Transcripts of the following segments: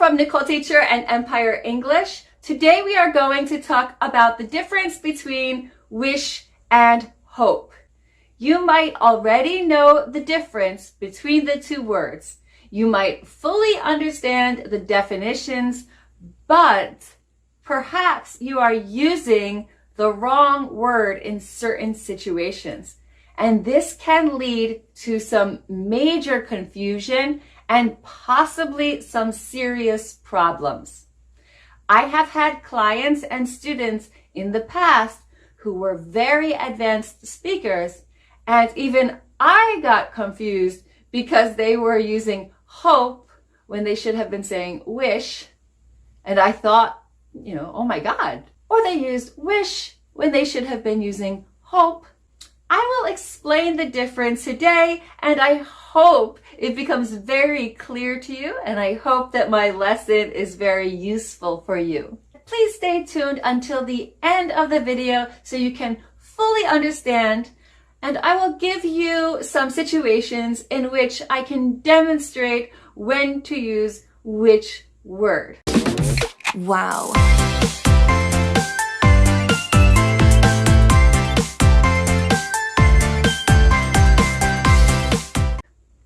from Nicole Teacher and Empire English. Today we are going to talk about the difference between wish and hope. You might already know the difference between the two words. You might fully understand the definitions, but perhaps you are using the wrong word in certain situations. And this can lead to some major confusion and possibly some serious problems. I have had clients and students in the past who were very advanced speakers, and even I got confused because they were using hope when they should have been saying wish. And I thought, oh my God. Or they used wish when they should have been using hope. I will explain the difference today, and I hope it becomes very clear to you, and I hope that my lesson is very useful for you. Please stay tuned until the end of the video so you can fully understand, and I will give you some situations in which I can demonstrate when to use which word. Wow.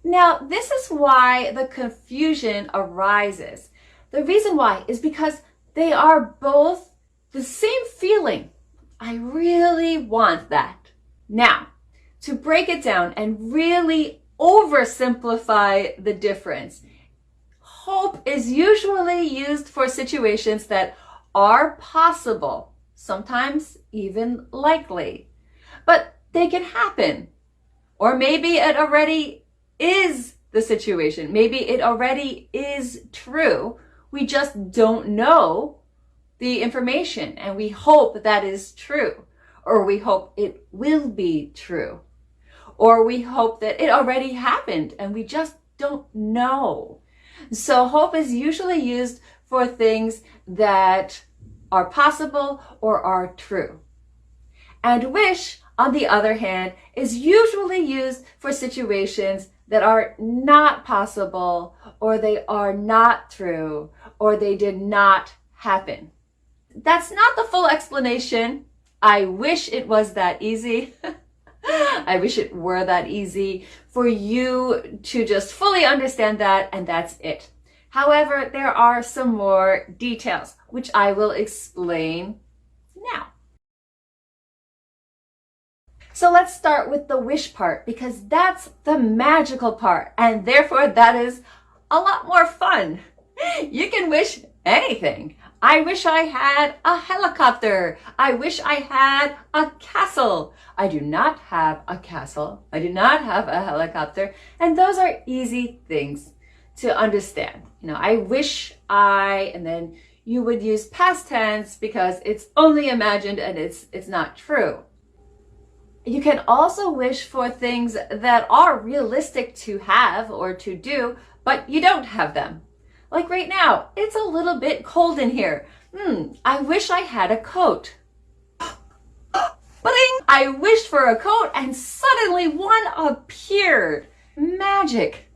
Now, this is why the confusion arises. The reason why is because they are both the same feeling. I really want that. Now, to break it down and really oversimplify the difference, hope is usually used for situations that are possible, sometimes even likely, but they can happen. Or maybe it already is the situation. Maybe it already is true. We just don't know the information, and we hope that is true, or we hope it will be true, or we hope that it already happened and we just don't know. So hope is usually used for things that are possible or are true. And wish, on the other hand, is usually used for situations that are not possible, or they are not true, or they did not happen. That's not the full explanation. I wish it was that easy. I wish it were that easy for you to just fully understand that, and that's it. However, there are some more details, which I will explain now. So let's start with the wish part, because that's the magical part, and therefore that is a lot more fun. You can wish anything. I wish I had a helicopter. I wish I had a castle. I do not have a castle. I do not have a helicopter. And those are easy things to understand. I wish and then you would use past tense because it's only imagined and it's not true. You can also wish for things that are realistic to have or to do, but you don't have them. Like right now, it's a little bit cold in here. I wish I had a coat. Bling! I wished for a coat and suddenly one appeared. Magic.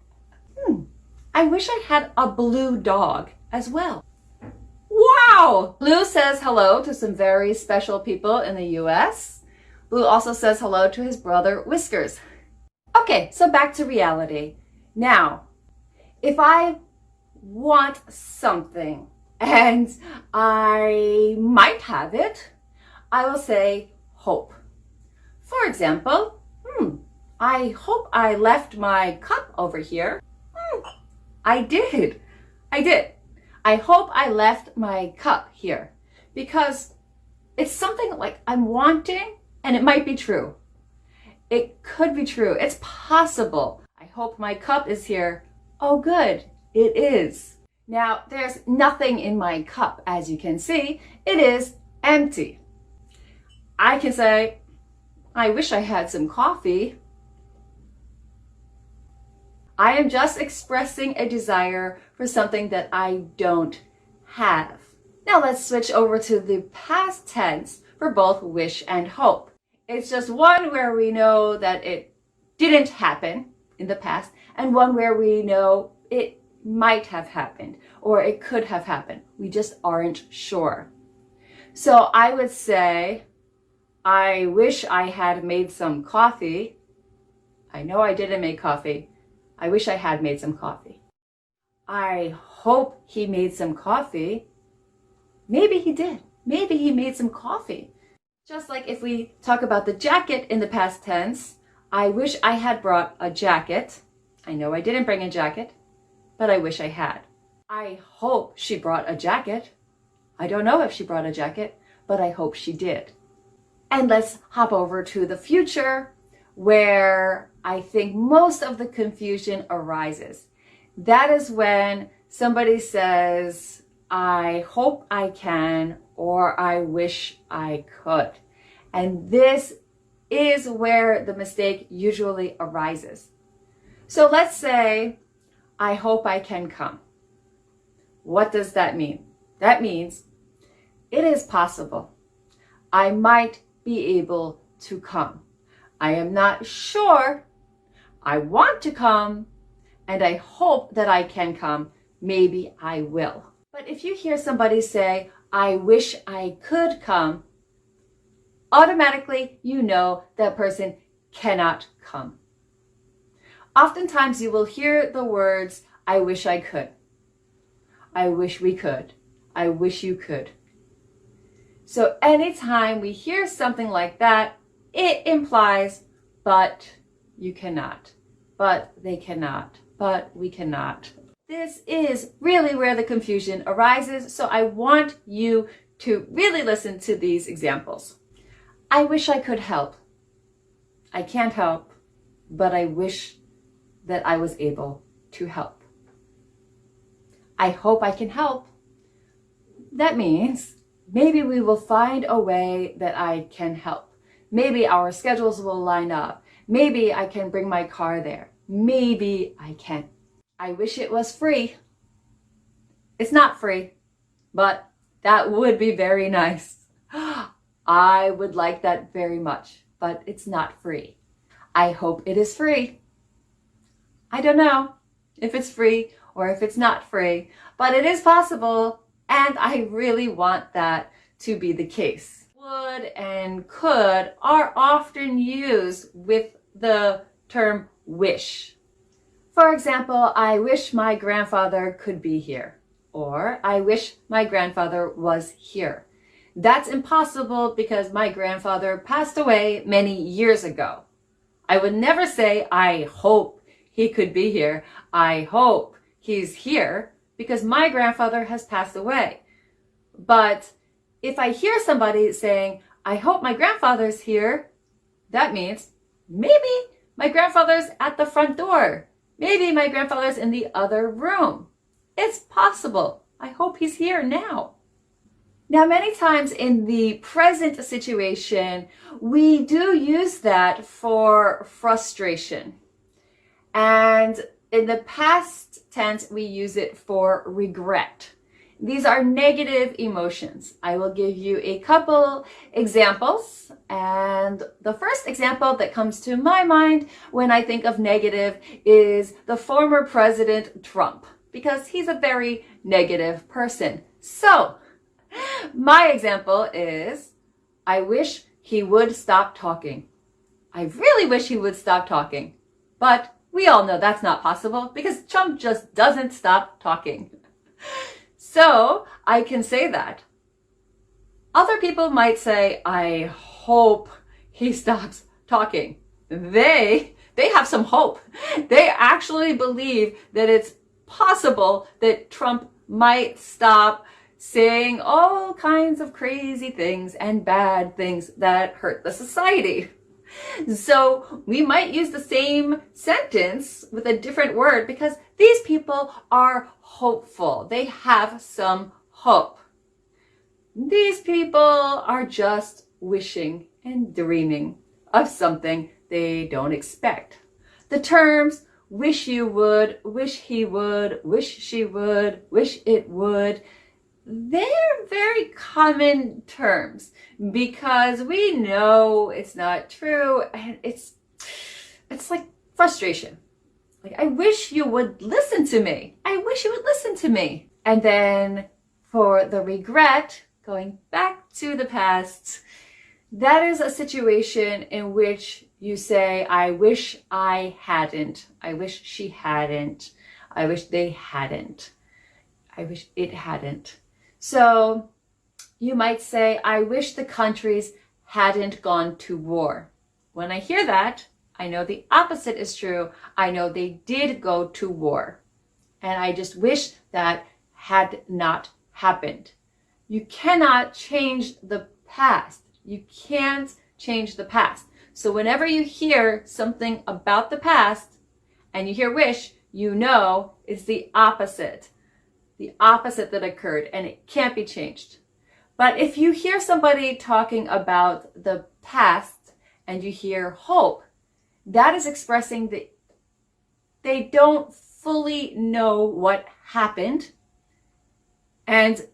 I wish I had a blue dog as well. Wow! Blue says hello to some very special people in the US. Blue also says hello to his brother, Whiskers. Okay, so back to reality. Now, if I want something and I might have it, I will say hope. For example, I hope I left my cup over here. I did. I hope I left my cup here, because it's something like I'm wanting, and it might be true. It could be true. It's possible. I hope my cup is here. Oh, good. It is. Now, there's nothing in my cup, as you can see. It is empty. I can say, I wish I had some coffee. I am just expressing a desire for something that I don't have. Now let's switch over to the past tense for both wish and hope. It's just one where we know that it didn't happen in the past, and one where we know it might have happened, or it could have happened. We just aren't sure. So I would say, I wish I had made some coffee. I know I didn't make coffee. I wish I had made some coffee. I hope he made some coffee. Maybe he did. Maybe he made some coffee. Just like if we talk about the jacket in the past tense, I wish I had brought a jacket. I know I didn't bring a jacket, but I wish I had. I hope she brought a jacket. I don't know if she brought a jacket, but I hope she did. And let's hop over to the future, where I think most of the confusion arises. That is when somebody says, I hope I can, or I wish I could. And this is where the mistake usually arises. So let's say, I hope I can come. What does that mean? That means it is possible. I might be able to come. I am not sure. I want to come, and I hope that I can come. Maybe I will. But if you hear somebody say, I wish I could come, automatically you know that person cannot come. Oftentimes you will hear the words, I wish I could. I wish we could. I wish you could. So anytime we hear something like that, it implies, but you cannot, but they cannot, but we cannot. This is really where the confusion arises, so I want you to really listen to these examples. I wish I could help. I can't help, but I wish that I was able to help. I hope I can help. That means maybe we will find a way that I can help. Maybe our schedules will line up. Maybe I can bring my car there. Maybe I can. I wish it was free. It's not free, but that would be very nice. I would like that very much, but it's not free. I hope it is free. I don't know if it's free or if it's not free, but it is possible, and I really want that to be the case. Would and could are often used with the term wish. For example, I wish my grandfather could be here, or I wish my grandfather was here. That's impossible because my grandfather passed away many years ago. I would never say, I hope he could be here. I hope he's here, because my grandfather has passed away. But if I hear somebody saying, I hope my grandfather's here, that means maybe my grandfather's at the front door. Maybe my grandfather's in the other room. It's possible. I hope he's here now. Now, many times in the present situation, we do use that for frustration. And in the past tense, we use it for regret. These are negative emotions. I will give you a couple examples. And the first example that comes to my mind when I think of negative is the former President Trump, because he's a very negative person. So, my example is, I wish he would stop talking. I really wish he would stop talking. But we all know that's not possible because Trump just doesn't stop talking. So I can say that. Other people might say, I hope he stops talking. They have some hope. They actually believe that it's possible that Trump might stop saying all kinds of crazy things and bad things that hurt the society. So we might use the same sentence with a different word because these people are hopeful. They have some hope. These people are just wishing and dreaming of something they don't expect. The terms wish you would, wish he would, wish she would, wish it would, they're very common terms because we know it's not true, and it's like frustration. Like, I wish you would listen to me. I wish you would listen to me. And then for the regret, going back to the past, that is a situation in which you say, I wish I hadn't. I wish she hadn't. I wish they hadn't. I wish it hadn't. So you might say, I wish the countries hadn't gone to war. When I hear that, I know the opposite is true. I know they did go to war. And I just wish that had not happened. You cannot change the past. You can't change the past. So whenever you hear something about the past and you hear wish, you know it's the opposite that occurred, and it can't be changed. But if you hear somebody talking about the past and you hear hope, that is expressing that they don't fully know what happened. And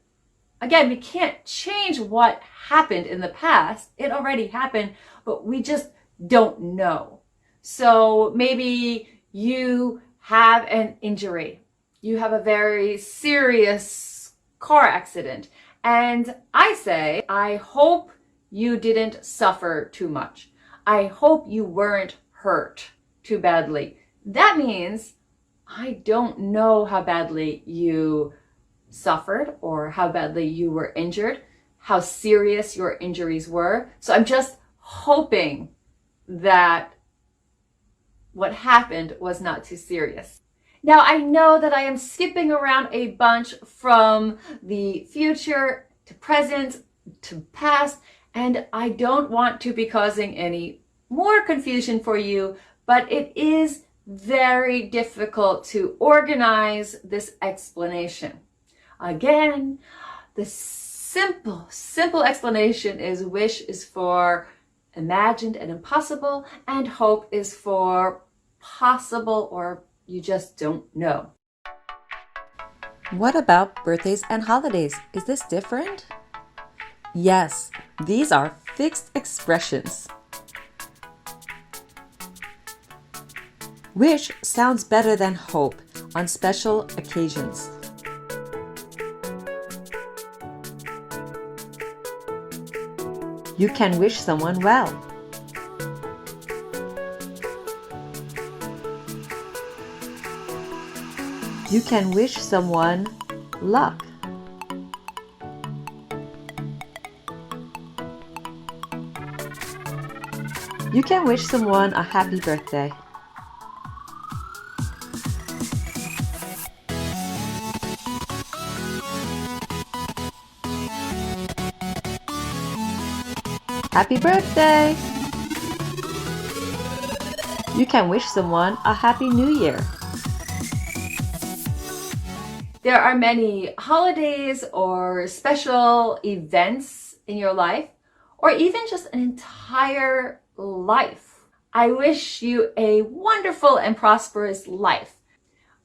again, we can't change what happened in the past. It already happened, but we just don't know. So maybe you have an injury. You have a very serious car accident. And I say, I hope you didn't suffer too much. I hope you weren't hurt too badly. That means I don't know how badly you suffered or how badly you were injured, how serious your injuries were. So I'm just hoping that what happened was not too serious. Now, I know that I am skipping around a bunch from the future to present to past, and I don't want to be causing any more confusion for you, but it is very difficult to organize this explanation. Again, the simple explanation is wish is for imagined and impossible, and hope is for possible or you just don't know. What about birthdays and holidays? Is this different? Yes, these are fixed expressions. Wish sounds better than hope on special occasions. You can wish someone well. You can wish someone luck. You can wish someone a happy birthday. Happy birthday! You can wish someone a happy new year. There are many holidays or special events in your life, or even just an entire life. I wish you a wonderful and prosperous life.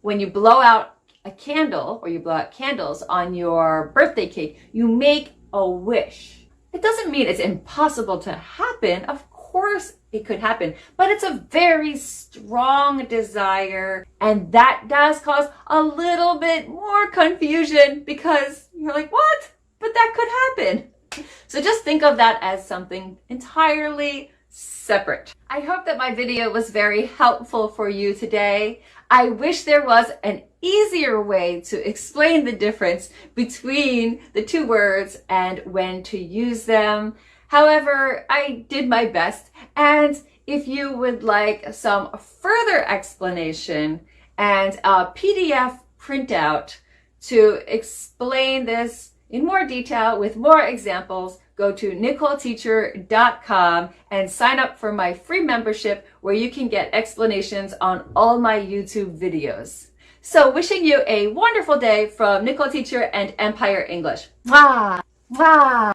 When you blow out a candle or you blow out candles on your birthday cake, you make a wish. It doesn't mean it's impossible to happen. Of course it could happen, but it's a very strong desire, and that does cause a little bit more confusion because you're like, what? But that could happen. So just think of that as something entirely separate. I hope that my video was very helpful for you today. I wish there was an easier way to explain the difference between the two words and when to use them. However, I did my best, and if you would like some further explanation and a PDF printout to explain this in more detail with more examples, go to NicoleTeacher.com and sign up for my free membership where you can get explanations on all my YouTube videos. So wishing you a wonderful day from Nicole Teacher and Empire English. Mwah! Mwah!